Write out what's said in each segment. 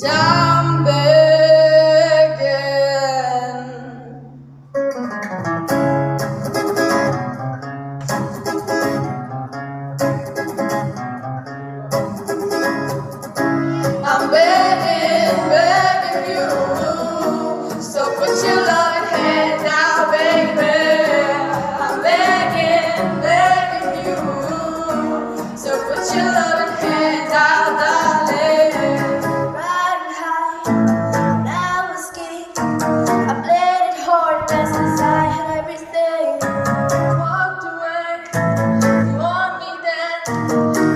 I'm begging. I'm begging, begging you. So put your loving hand out, baby. I'm begging, begging you. So put your loving hand out, darling. Riding high, when I was skinny, I played it hard, best 'cause I had everything. Walked away, you want me then,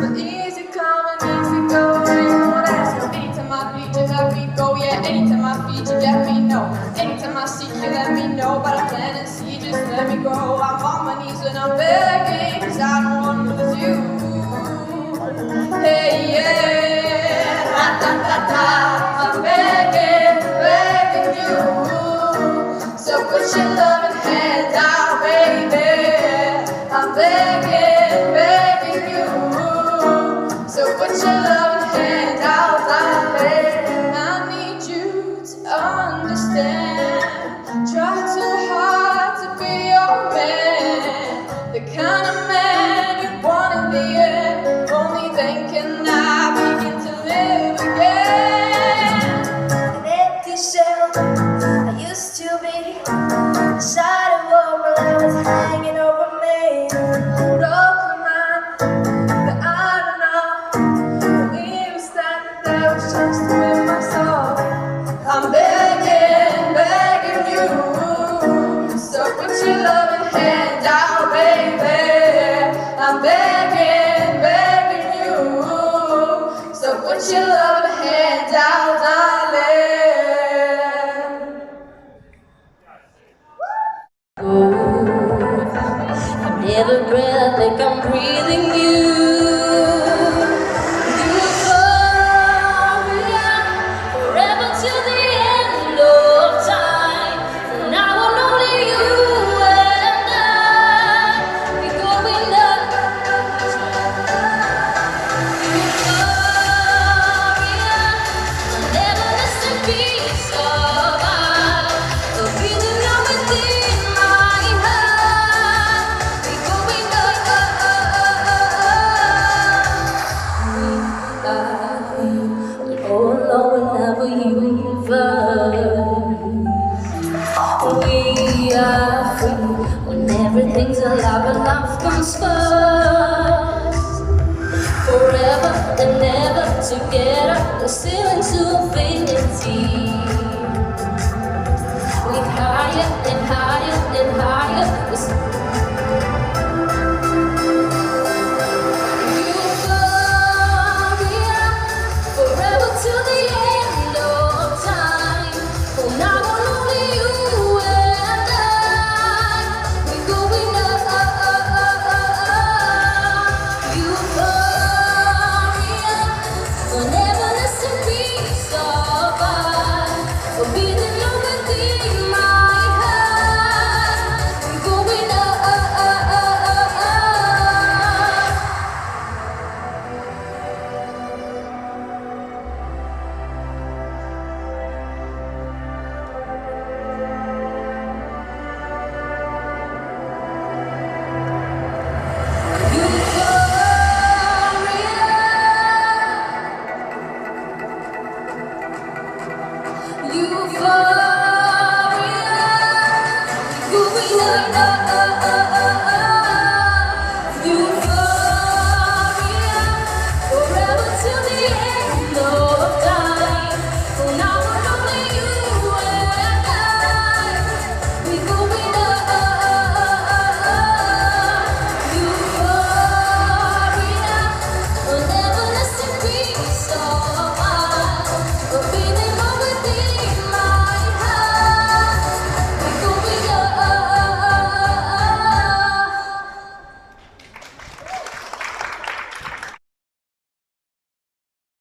but easy come and easy go. Anyone else? Anytime I bleed, you let me go. Yeah, anytime I feed, you let me know. Anytime I seek, you let me know. But I plan and see, just let me go. I'm on my knees and I'm begging, 'cause I don't want to lose you. Hey, yeah, ra-ta-ta-ta. I'm begging, begging you. So put your loving hand out, baby. I'm begging, begging you. So put your loving hand out, darling. I need you to understand. Try too hard to be your man, the kind of man you want in the end. Only then can I begin to live again. An empty shell I used to be, a shadow of my life was hanging over me. Broken man, but I don't know. Believe it's that there was just with my soul. I'm begging, begging you. So put your loving hand out, baby. I'm begging, begging you. So put your loving hand out, darling. Every breath like I'm breathing you. Euphoria, forever till the end of time. Now only you and I, we going up. Euphoria, never listen peace of mind. The feeling of within my heart. We going up. Oh Lord, whenever you invite, we are free. When everything's alive and life comes first. Forever and ever together, we're still into infinity. We higher and higher and higher. Euphoria, forever till the end of time. From now on, only you and I, we going up. Euphoria, whenever listen peace of mind. We'll be the love within my heart. We going up. Euphoria.